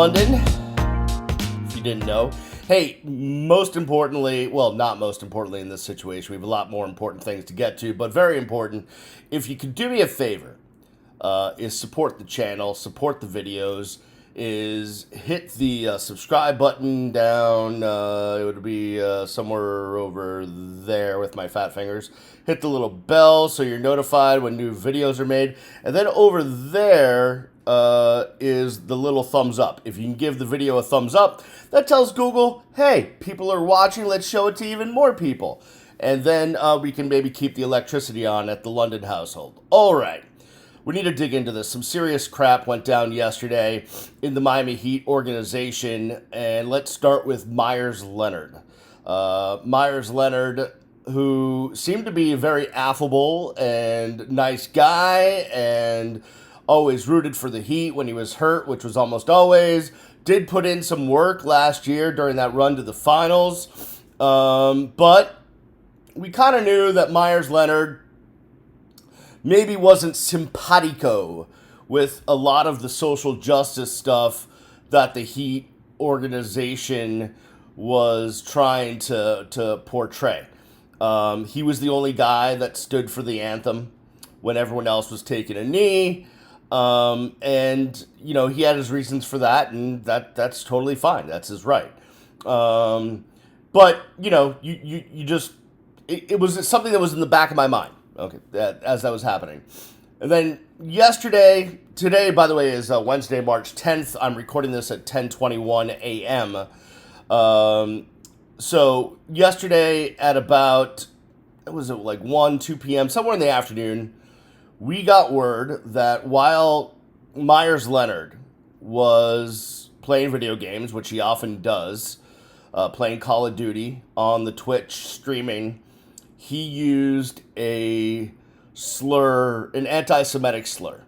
London, if you didn't know. Hey, most importantly, well, not most importantly in this situation, we have a lot more important things to get to, but very important, if you could do me a favor, is support the channel, support the videos, is hit the subscribe button down, it would be somewhere over there with my fat fingers. Hit the little bell so you're notified when new videos are made. And then over there is the little thumbs up. If you can give the video a thumbs up, that tells Google, hey, people are watching, let's show it to even more people. And then we can maybe keep the electricity on at the London household. All right. We need to dig into this. Some serious crap went down yesterday in the Miami Heat organization, and let's start with Meyers Leonard. Meyers Leonard, who seemed to be a very affable and nice guy and always rooted for the Heat when he was hurt, which was almost always, did put in some work last year during that run to the finals. But we kind of knew that Meyers Leonard maybe wasn't simpatico with a lot of the social justice stuff that the Heat organization was trying to portray. He was the only guy that stood for the anthem when everyone else was taking a knee. And, you know, he had his reasons for that, and that's totally fine. That's his right. But, you know, you just, it was something that was in the back of my mind. Okay, as that was happening. And then today, by the way, is Wednesday, March 10th. I'm recording this at 10:21 a.m. So yesterday at about, it was like 1, 2 p.m., somewhere in the afternoon, we got word that while Meyers Leonard was playing video games, which he often does, playing Call of Duty on the Twitch streaming, he used a slur, an anti-Semitic slur.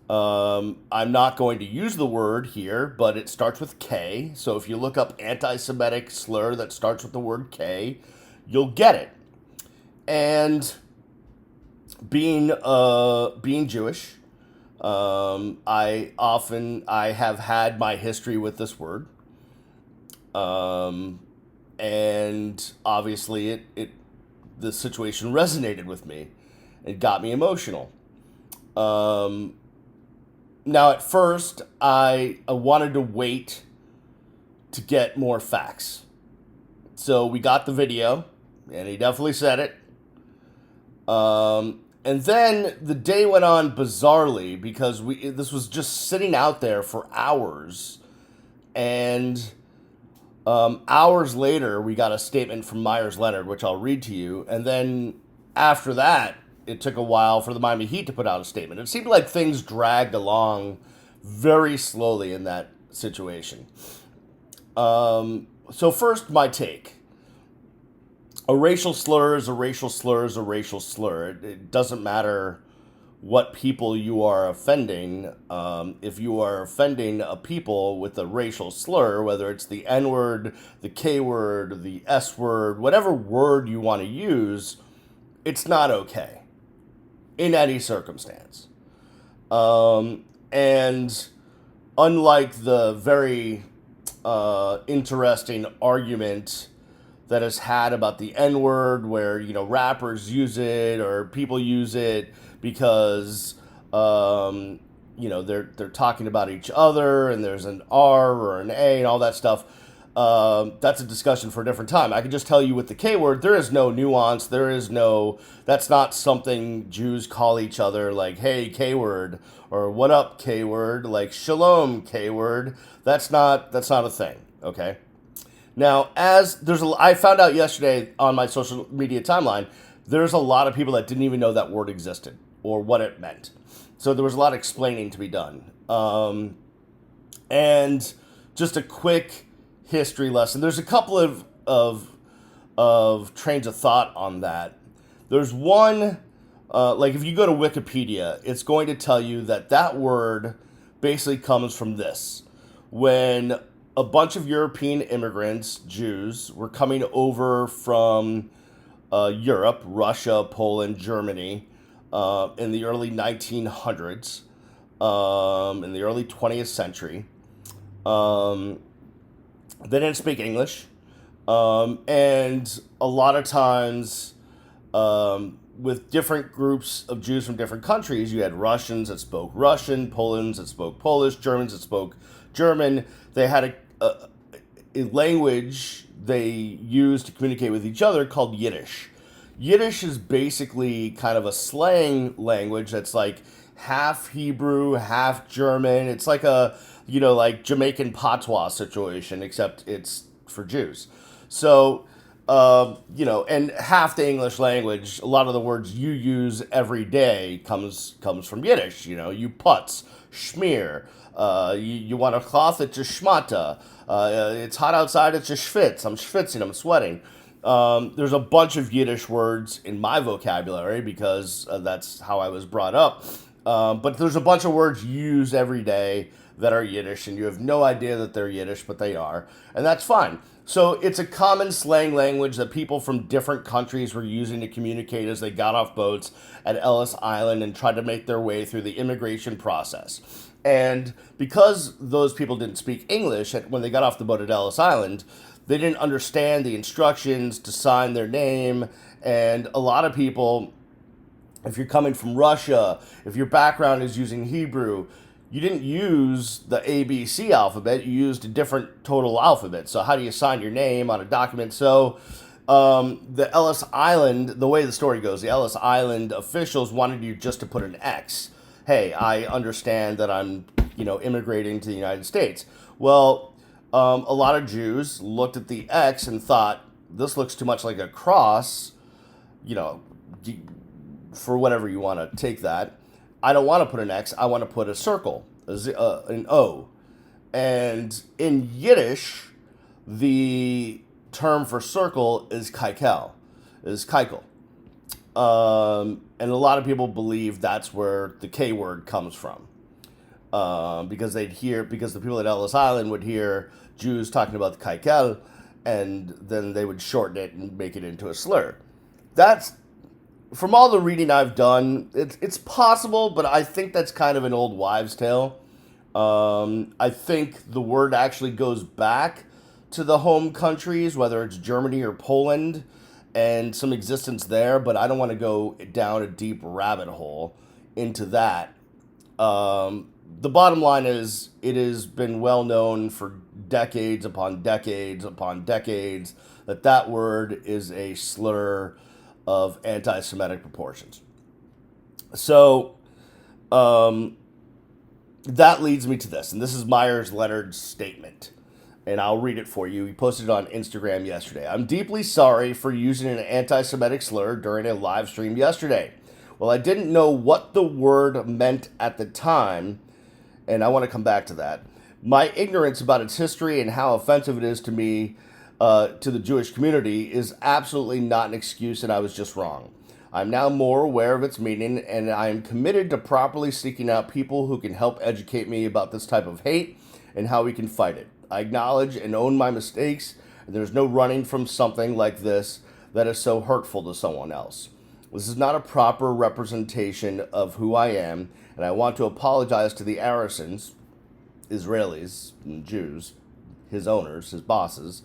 I'm not going to use the word here, but it starts with K. So if you look up anti-Semitic slur that starts with the word K, you'll get it. And being Jewish, I have had my history with this word. And obviously the situation resonated with me. It got me emotional. Now, at first, I wanted to wait to get more facts. So we got the video, and he definitely said it. And then the day went on bizarrely because this was just sitting out there for hours. And hours later, we got a statement from Meyers Leonard, which I'll read to you. And then after that, it took a while for the Miami Heat to put out a statement. It seemed like things dragged along very slowly in that situation. So first, my take. A racial slur is a racial slur is a racial slur. It doesn't matter what people you are offending. If you are offending a people with a racial slur, whether it's the N-word, the K-word, the S-word, whatever word you want to use, it's not okay in any circumstance. And unlike the very interesting argument that is had about the N-word, where, you know, rappers use it or people use it because, you know, they're talking about each other and there's an R or an A and all that stuff. That's a discussion for a different time. I can just tell you with the K-word, there is no nuance. That's not something Jews call each other, like, hey, K-word, or what up, K-word, like shalom, K-word. That's not a thing, okay? Now, I found out yesterday on my social media timeline, there's a lot of people that didn't even know that word existed or what it meant. So there was a lot of explaining to be done. And just a quick history lesson. There's a couple of trains of thought on that. There's one, like if you go to Wikipedia, it's going to tell you that word basically comes from this. When a bunch of European immigrants, Jews, were coming over from Europe, Russia, Poland, Germany, in the early 1900s, in the early 20th century, Um, they didn't speak English. And a lot of times, with different groups of Jews from different countries, you had Russians that spoke Russian, Poland's that spoke Polish, Germans that spoke German. They had a language they used to communicate with each other called Yiddish. Yiddish is basically kind of a slang language that's like half Hebrew, half German. It's like a, like Jamaican patois situation, except it's for Jews. So, and half the English language, a lot of the words you use every day comes from Yiddish. You putz, schmear. You want a cloth, it's a schmata. It's hot outside, it's a schwitz. I'm schwitzing, I'm sweating. There's a bunch of Yiddish words in my vocabulary because that's how I was brought up. But there's a bunch of words you use every day that are Yiddish, and you have no idea that they're Yiddish, but they are. And that's fine. So it's a common slang language that people from different countries were using to communicate as they got off boats at Ellis Island and tried to make their way through the immigration process. And because those people didn't speak English when they got off the boat at Ellis Island, they didn't understand the instructions to sign their name. And a lot of people, if you're coming from Russia, if your background is using Hebrew, you didn't use the ABC alphabet, you used a different total alphabet. So how do you sign your name on a document? So the Ellis Island, the way the story goes, the Ellis Island officials wanted you just to put an X. Hey, I understand that I'm, immigrating to the United States. Well, a lot of Jews looked at the X and thought, this looks too much like a cross, for whatever you want to take that. I don't want to put an X, I want to put a circle, an O. And in Yiddish, the term for circle is kaikel, and a lot of people believe that's where the K word comes from. Because the people at Ellis Island would hear Jews talking about the kaikel, and then they would shorten it and make it into a slur. That's, from all the reading I've done, it's possible, but I think that's kind of an old wives' tale. I think the word actually goes back to the home countries, whether it's Germany or Poland, and some existence there, but I don't want to go down a deep rabbit hole into that. The bottom line is, it has been well known for decades upon decades upon decades that word is a slur of anti-Semitic proportions. So, that leads me to this, and this is Meyers Leonard's statement, and I'll read it for you. He posted it on Instagram yesterday. I'm deeply sorry for using an anti-Semitic slur during a live stream yesterday. Well, I didn't know what the word meant at the time, and I want to come back to that. My ignorance about its history and how offensive it is to me, to the Jewish community, is absolutely not an excuse, and I was just wrong. I'm now more aware of its meaning, and I am committed to properly seeking out people who can help educate me about this type of hate and how we can fight it. I acknowledge and own my mistakes, and there's no running from something like this that is so hurtful to someone else. This is not a proper representation of who I am, and I want to apologize to the Arisans, Israelis, and Jews, his owners, his bosses,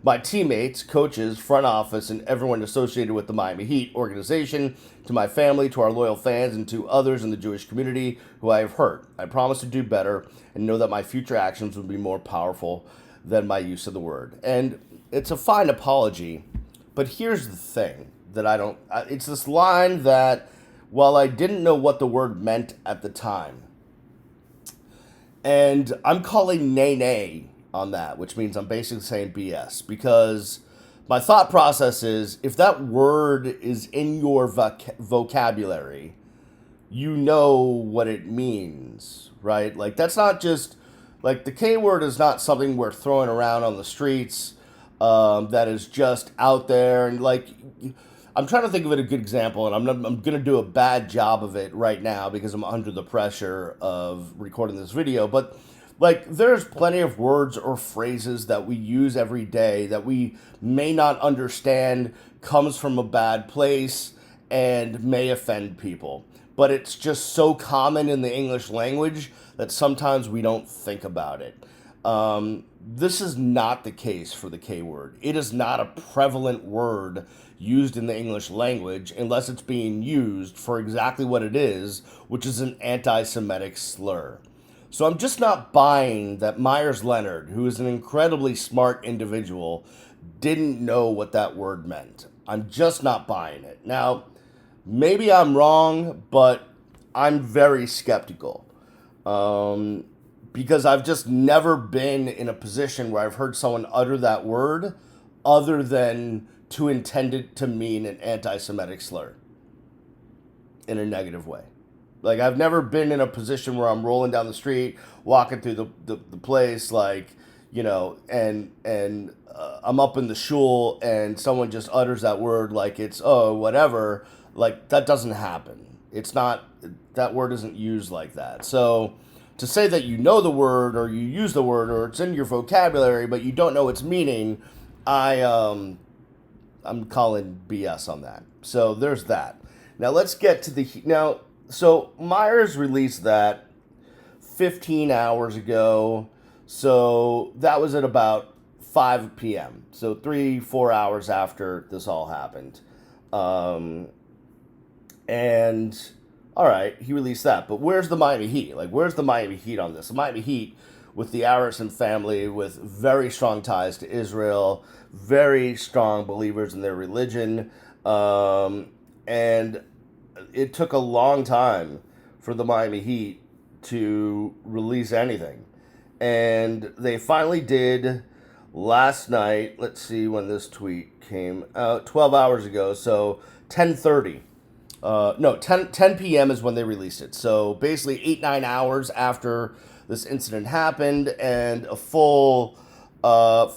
my teammates, coaches, front office, and everyone associated with the Miami Heat organization, to my family, to our loyal fans, and to others in the Jewish community who I have hurt. I promise to do better and know that my future actions will be more powerful than my use of the word. And it's a fine apology, but here's the thing that it's this line that, while I didn't know what the word meant at the time, and I'm calling nay on that, which means I'm basically saying BS, because my thought process is, if that word is in your vocabulary, you know what it means, right? Like, that's not just, like, the K word is not something we're throwing around on the streets, that is just out there, and, like, I'm trying to think of it a good example, and I'm going to do a bad job of it right now because I'm under the pressure of recording this video, but, like, there's plenty of words or phrases that we use every day that we may not understand, comes from a bad place, and may offend people. But it's just so common in the English language that sometimes we don't think about it. This is not the case for the K word. It is not a prevalent word used in the English language unless it's being used for exactly what it is, which is an anti-Semitic slur. So I'm just not buying that Meyers Leonard, who is an incredibly smart individual, didn't know what that word meant. I'm just not buying it. Now, maybe I'm wrong, but I'm very skeptical. Because I've just never been in a position where I've heard someone utter that word other than to intend it to mean an anti-Semitic slur in a negative way. Like, I've never been in a position where I'm rolling down the street, walking through the place, like, and I'm up in the shul and someone just utters that word like it's, oh, whatever. Like, that doesn't happen. It's not, that word isn't used like that. So to say that you know the word or you use the word or it's in your vocabulary but you don't know its meaning, I'm calling BS on that. So there's that. Now let's get to so Myers released that 15 hours ago. So that was at about 5 p.m. So 3-4 hours after this all happened. And all right, he released that. But where's the Miami Heat? Like, where's the Miami Heat on this? The Miami Heat, with the Arison family, with very strong ties to Israel, very strong believers in their religion. And it took a long time for the Miami Heat to release anything. And they finally did last night. Let's see when this tweet came out. 12 hours ago, so 10:30. 10 p.m. is when they released it. So basically 8-9 hours after this incident happened, and a full, 4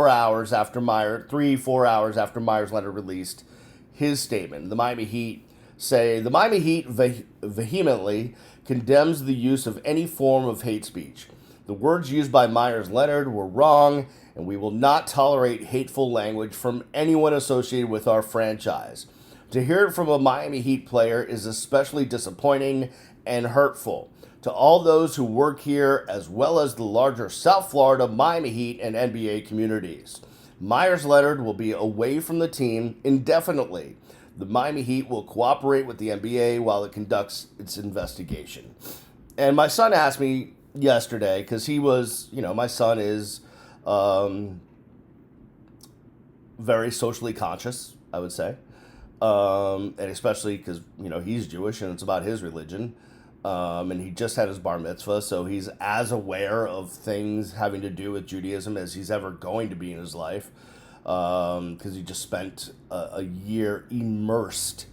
hours after 3-4 hours after Meyers Leonard released his statement. The Miami Heat vehemently condemns the use of any form of hate speech. The words used by Meyers Leonard were wrong, and we will not tolerate hateful language from anyone associated with our franchise. To hear it from a Miami Heat player is especially disappointing and hurtful. To all those who work here, as well as the larger South Florida, Miami Heat, and NBA communities, Meyers Leonard will be away from the team indefinitely. The Miami Heat will cooperate with the NBA while it conducts its investigation. And my son asked me yesterday, because he was, my son is very socially conscious, I would say. And especially because, he's Jewish and it's about his religion. And he just had his bar mitzvah, so he's as aware of things having to do with Judaism as he's ever going to be in his life. Because he just spent a year immersed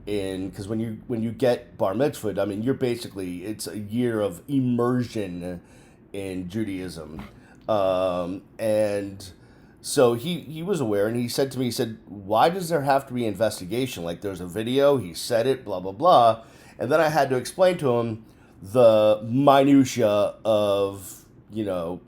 in, because when you get bar mitzvah, I mean, it's a year of immersion in Judaism. And so he was aware, and he said to me, why does there have to be investigation? Like, there's a video, he said it, blah, blah, blah. And then I had to explain to him the minutia of,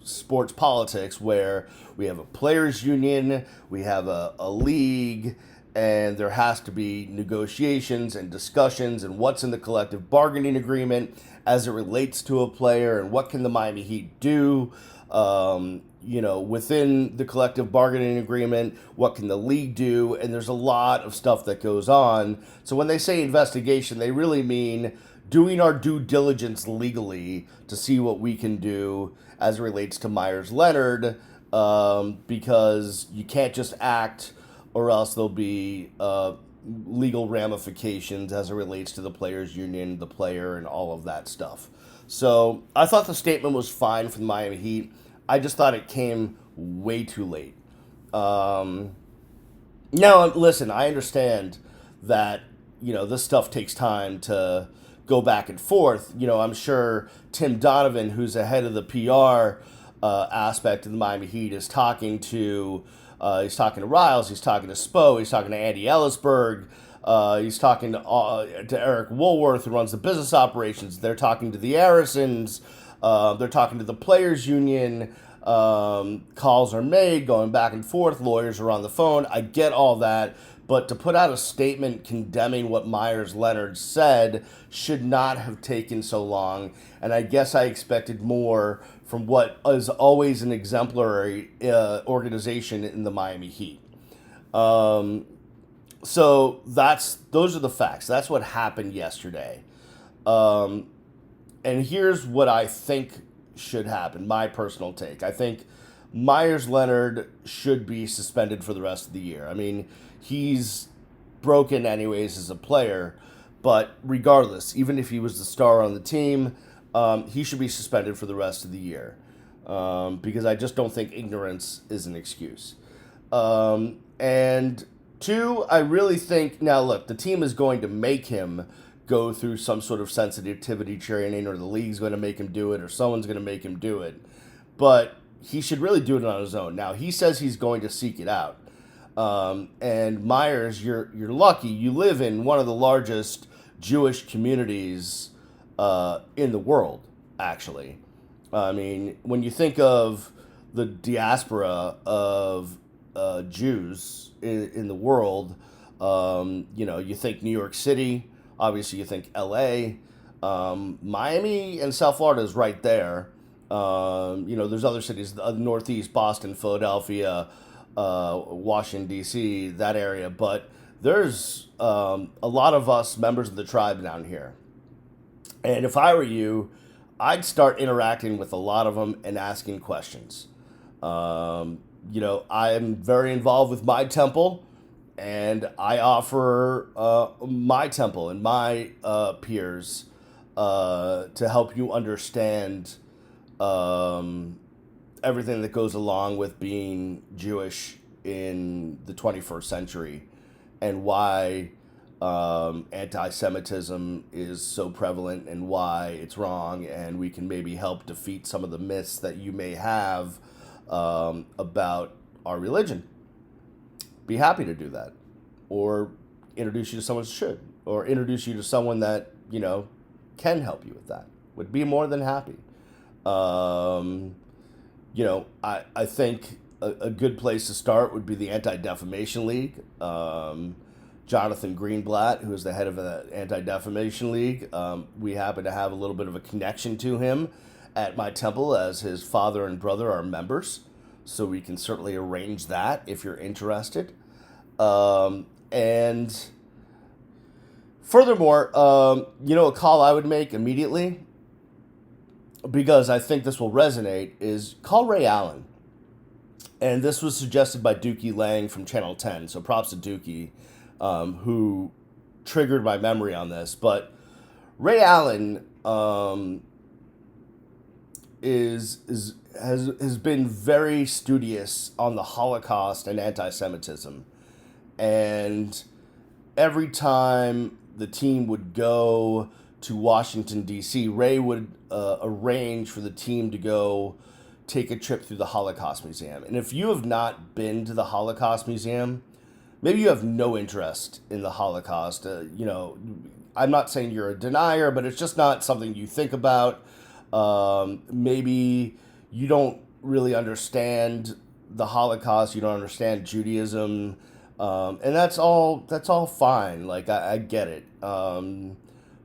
sports politics, where we have a players union, we have a league, and there has to be negotiations and discussions and what's in the collective bargaining agreement as it relates to a player, and what can the Miami Heat do, within the collective bargaining agreement, what can the league do, and there's a lot of stuff that goes on. So when they say investigation, they really mean doing our due diligence legally to see what we can do as it relates to Meyers Leonard, because you can't just act, or else there'll be legal ramifications as it relates to the players union, the player, and all of that stuff. So I thought the statement was fine from the Miami Heat. I just thought it came way too late. Now, listen, I understand that, this stuff takes time to go back and forth. I'm sure Tim Donovan, who's the head of the PR aspect of the Miami Heat, is talking to Riles, he's talking to Spo, he's talking to Andy Ellisberg, he's talking to Eric Woolworth, who runs the business operations. They're talking to the Arisons. They're talking to the players union. Calls are made, going back and forth. Lawyers are on the phone. I get all that. But to put out a statement condemning what Meyers Leonard said should not have taken so long. And I guess I expected more from what is always an exemplary organization in the Miami Heat. So those are the facts. That's what happened yesterday. And here's what I think should happen. My personal take. I think Meyers Leonard should be suspended for the rest of the year. I mean, he's broken anyways as a player, but regardless, even if he was the star on the team, he should be suspended for the rest of the year, because I just don't think ignorance is an excuse. And two, I really think, now look, the team is going to make him go through some sort of sensitivity training, or the league's going to make him do it, or someone's going to make him do it. But he should really do it on his own. Now, he says he's going to seek it out. And Myers, you're lucky. You live in one of the largest Jewish communities in the world, actually. I mean, when you think of the diaspora of Jews in the world, you think New York City, obviously you think LA, Miami and South Florida is right there. There's other cities, the Northeast, Boston, Philadelphia, Washington, D.C., that area. But there's a lot of us members of the tribe down here. And if I were you, I'd start interacting with a lot of them and asking questions. I'm very involved with my temple, and I offer my temple and my peers to help you understand everything that goes along with being Jewish in the 21st century, and why anti-Semitism is so prevalent, and why it's wrong, and we can maybe help defeat some of the myths that you may have about our religion. Be happy to do that, or introduce you to someone who should, or introduce you to someone that can help you with that. Would be more than happy. I think a good place to start would be the Anti-Defamation League. Jonathan Greenblatt, who is the head of the Anti-Defamation League, we happen to have a little bit of a connection to him at my temple, as his father and brother are members. So we can certainly arrange that if you're interested. And furthermore, a call I would make immediately, because I think this will resonate, is call Ray Allen. And this was suggested by Dookie Lang from Channel 10. So props to Dookie, who triggered my memory on this. But Ray Allen has been very studious on the Holocaust and anti-Semitism. And every time the team would go to Washington, D.C., Ray would arrange for the team to go take a trip through the Holocaust Museum. And if you have not been to the Holocaust Museum, maybe you have no interest in the Holocaust. I'm not saying you're a denier, but it's just not something you think about. Maybe you don't really understand the Holocaust. You don't understand Judaism. And that's all fine. Like, I get it.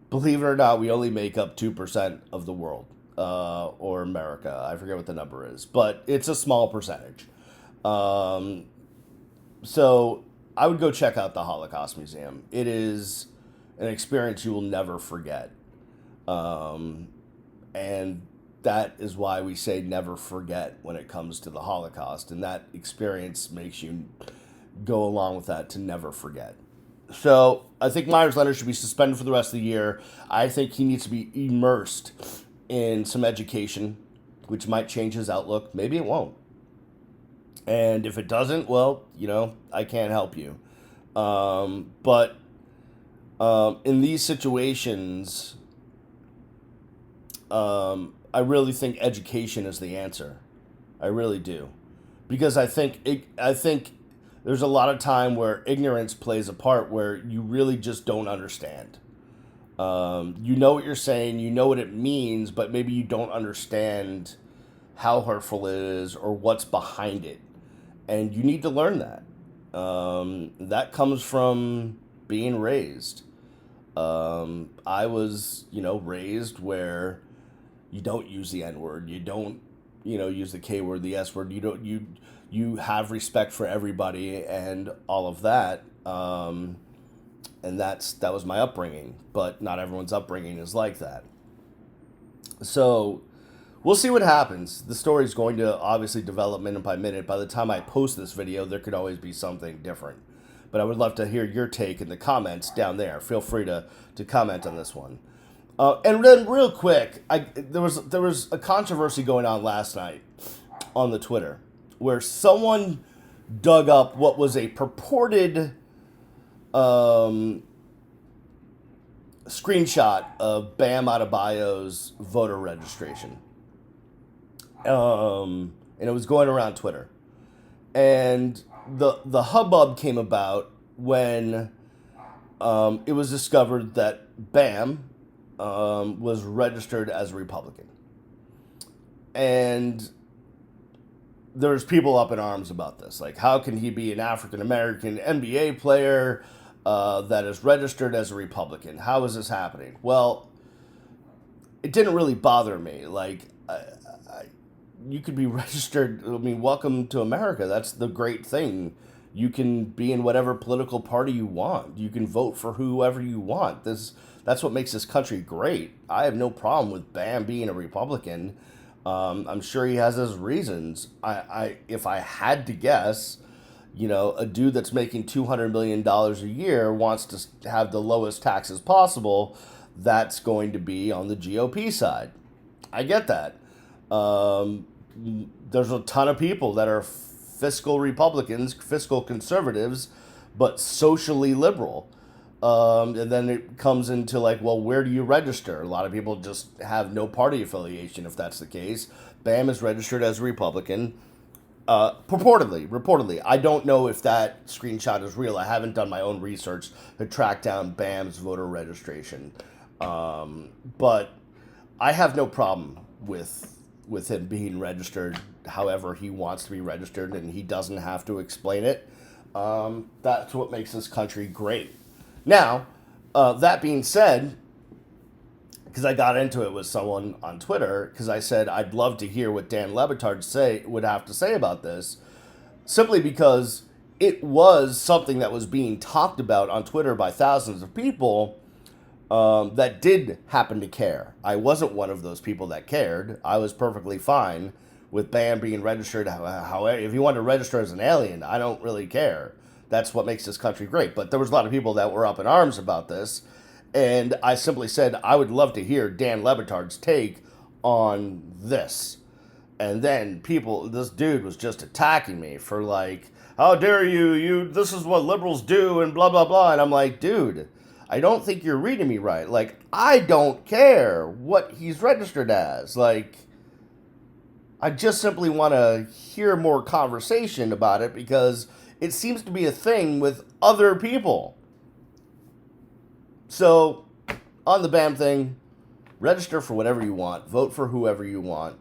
Believe it or not, we only make up 2% of the world, or America. I forget what the number is, but it's a small percentage. So I would go check out the Holocaust Museum. It is an experience you will never forget. And that is why we say never forget when it comes to the Holocaust. And that experience makes you go along with that, to never forget. So I think Meyers Leonard should be suspended for the rest of the year. I think he needs to be immersed in some education, which might change his outlook. Maybe it won't. And if it doesn't, well, I can't help you. But in these situations, I really think education is the answer. I really do. Because I think there's a lot of time where ignorance plays a part, where you really just don't understand. You know what you're saying, you know what it means, but maybe you don't understand how hurtful it is or what's behind it. And you need to learn that. That comes from being raised. I was, raised where you don't use the N word. You don't, use the K word, the S word. You have respect for everybody and all of that. And that was my upbringing. But not everyone's upbringing is like that. So we'll see what happens. The story is going to obviously develop minute by minute. By the time I post this video, there could always be something different. But I would love to hear your take in the comments down there. Feel free to comment on this one. And then real quick, there was a controversy going on last night on the Twitter where someone dug up what was a purported screenshot of Bam Adebayo's voter registration. And it was going around Twitter. And the hubbub came about when it was discovered that Bam was registered as a Republican. And there's people up in arms about this. Like, how can he be an African-American NBA player that is registered as a Republican? How is this happening? Well, it didn't really bother me. Like, you could be registered. I mean, welcome to America. That's the great thing. You can be in whatever political party you want. You can vote for whoever you want. That's what makes this country great. I have no problem with Bam being a Republican. I'm sure he has his reasons. If I had to guess, a dude that's making $200 million a year wants to have the lowest taxes possible. That's going to be on the GOP side. I get that. There's a ton of people that are fiscal Republicans, fiscal conservatives, but socially liberal. And then it comes into like, well, where do you register? A lot of people just have no party affiliation if that's the case. Bam is registered as a Republican. Reportedly. I don't know if that screenshot is real. I haven't done my own research to track down Bam's voter registration. But I have no problem with him being registered however he wants to be registered, and he doesn't have to explain it. That's what makes this country great. Now, that being said, because I got into it with someone on Twitter, because I said I'd love to hear what Dan Le Batard would have to say about this, simply because it was something that was being talked about on Twitter by thousands of people that did happen to care. I wasn't one of those people that cared. I was perfectly fine with Bam being registered. However, if you want to register as an alien, I don't really care. That's what makes this country great. But there was a lot of people that were up in arms about this. And I simply said, I would love to hear Dan Le Batard's take on this. And then this dude was just attacking me for like, how dare you, this is what liberals do and blah, blah, blah. And I'm like, dude, I don't think you're reading me right. Like, I don't care what he's registered as. Like, I just simply want to hear more conversation about it because it seems to be a thing with other people. So, on the Bam thing, register for whatever you want. Vote for whoever you want.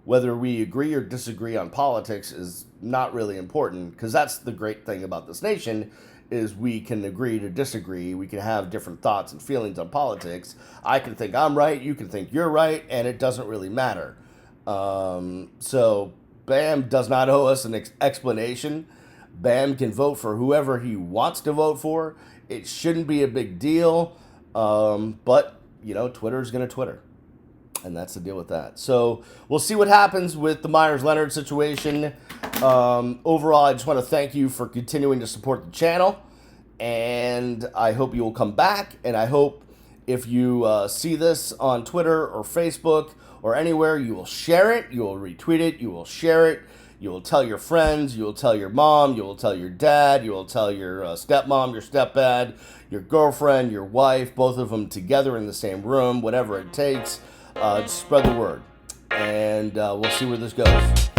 Whether we agree or disagree on politics is not really important, because that's the great thing about this nation, is we can agree to disagree. We can have different thoughts and feelings on politics. I can think I'm right, you can think you're right, and it doesn't really matter. So, Bam does not owe us an explanation. Bam can vote for whoever he wants to vote for. It shouldn't be a big deal, but, Twitter's going to Twitter, and that's the deal with that. So we'll see what happens with the Meyers Leonard situation. Overall, I just want to thank you for continuing to support the channel, and I hope you will come back, and I hope if you see this on Twitter or Facebook or anywhere, you will share it, you will retweet it, you will share it. You will tell your friends, you will tell your mom, you will tell your dad, you will tell your stepmom, your stepdad, your girlfriend, your wife, both of them together in the same room, whatever it takes. Just spread the word. And we'll see where this goes.